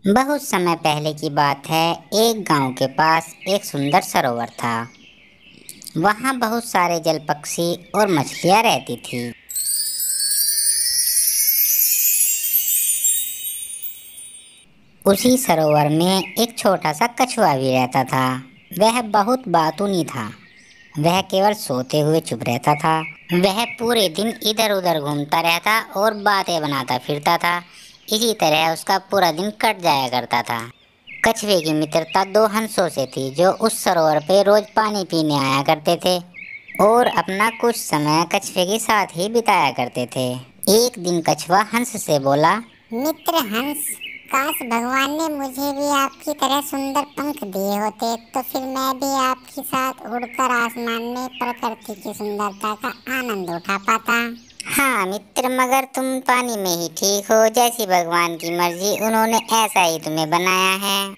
बहुत समय पहले की बात है। एक गांव के पास एक सुंदर सरोवर था। वहां बहुत सारे जल पक्षी और मछलियां रहती थी। उसी सरोवर में एक छोटा सा कछुआ भी रहता था। वह बहुत बातूनी था। वह केवल सोते हुए चुप रहता था। वह पूरे दिन इधर उधर घूमता रहता और बातें बनाता फिरता था। इसी तरह उसका पूरा दिन कट जाया करता था। कछुए की मित्रता दो हंसों से थी जो उस सरोवर पे रोज पानी पीने आया करते थे और अपना कुछ समय कछुए के साथ ही बिताया करते थे। एक दिन कछुआ हंस से बोला, मित्र हंस, काश भगवान ने मुझे भी आपकी तरह सुंदर पंख दिए होते तो फिर मैं भी आपके साथ उड़कर आसमान में प्रकृति की सुंदरता का आनंद उठा पाता। हाँ मित्र, मगर तुम पानी में ही ठीक हो। जैसी भगवान की मर्जी, उन्होंने ऐसा ही तुम्हें बनाया है।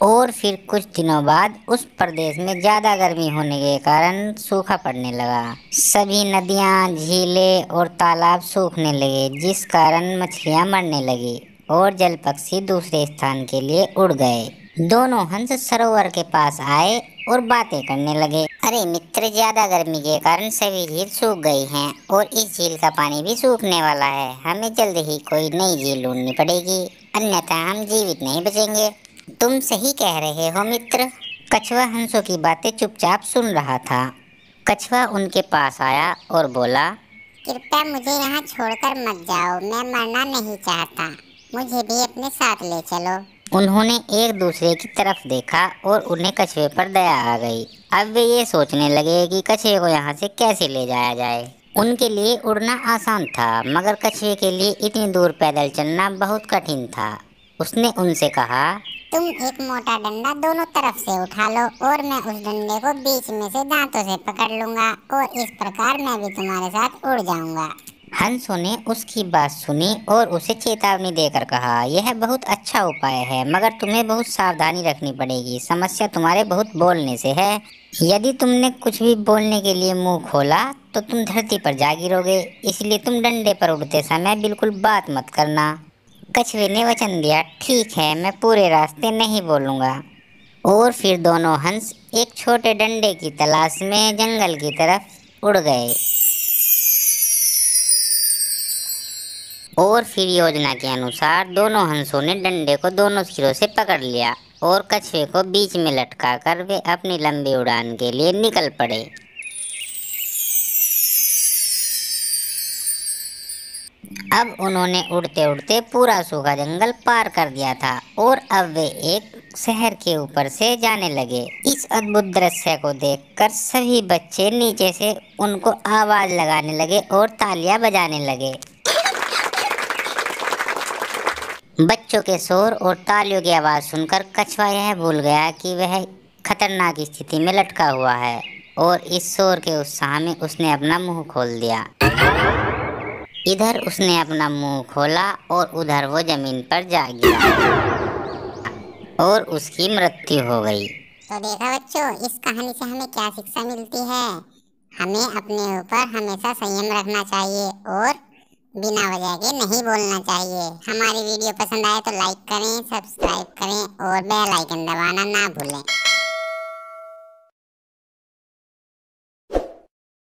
और फिर कुछ दिनों बाद उस प्रदेश में ज्यादा गर्मी होने के कारण सूखा पड़ने लगा। सभी नदियां, झीलें और तालाब सूखने लगे, जिस कारण मछलियां मरने लगी और जल पक्षी दूसरे स्थान के लिए उड़ गए। दोनों हंस सरोवर के पास आए और बातें करने लगे। अरे मित्र, ज्यादा गर्मी के कारण सभी झील सूख गई हैं और इस झील का पानी भी सूखने वाला है। हमें जल्द ही कोई नई झील ढूंढनी पड़ेगी, अन्यथा हम जीवित नहीं बचेंगे। तुम सही कह रहे हो मित्र। कछुआ हंसों की बातें चुपचाप सुन रहा था। कछुआ उनके पास आया और बोला, कृपया मुझे यहाँ छोड़कर मत जाओ, मैं मरना नहीं चाहता। मुझे भी अपने साथ ले चलो। उन्होंने एक दूसरे की तरफ देखा और उन्हें कछुए पर दया आ गई। अब वे ये सोचने लगे कि कछुए को यहाँ से कैसे ले जाया जाए। उनके लिए उड़ना आसान था, मगर कछुए के लिए इतनी दूर पैदल चलना बहुत कठिन था। उसने उनसे कहा, तुम एक मोटा डंडा दोनों तरफ से उठा लो और मैं उस डंडे को बीच में से दांतों से पकड़ लूंगा और इस प्रकार मैं भी तुम्हारे साथ उड़ जाऊंगा। हंसों ने उसकी बात सुनी और उसे चेतावनी देकर कहा, यह बहुत अच्छा उपाय है, मगर तुम्हें बहुत सावधानी रखनी पड़ेगी। समस्या तुम्हारे बहुत बोलने से है। यदि तुमने कुछ भी बोलने के लिए मुंह खोला तो तुम धरती पर जा गिरोगे। इसलिए तुम डंडे पर उड़ते समय बिल्कुल बात मत करना। कछुए ने वचन दिया, ठीक है, मैं पूरे रास्ते नहीं बोलूंगा। और फिर दोनों हंस एक छोटे डंडे की तलाश में जंगल की तरफ उड़ गए। और फिर योजना के अनुसार दोनों हंसों ने डंडे को दोनों सिरों से पकड़ लिया और कछुए को बीच में लटकाकर वे अपनी लंबी उड़ान के लिए निकल पड़े। अब उन्होंने उड़ते उड़ते पूरा सूखा जंगल पार कर दिया था और अब वे एक शहर के ऊपर से जाने लगे। इस अद्भुत दृश्य को देखकर सभी बच्चे नीचे से उनको आवाज लगाने लगे और तालियां बजाने लगे। बच्चों के शोर और तालियों की आवाज सुनकर कछुआ यह भूल गया कि वह खतरनाक स्थिति में लटका हुआ है और इस शोर के उत्साह में उसने अपना मुंह खोल दिया। इधर उसने अपना मुंह खोला और उधर वो जमीन पर जा गिरा और उसकी मृत्यु हो गई। तो देखा बच्चों, इस कहानी से हमें क्या शिक्षा मिलती है। हमें अपने ऊपर हमेशा संयम रखना चाहिए और बिना वजह के नहीं बोलना चाहिए। हमारी वीडियो पसंद आए तो लाइक करें, सब्सक्राइब करें और बेल आइकन दबाना ना भूलें।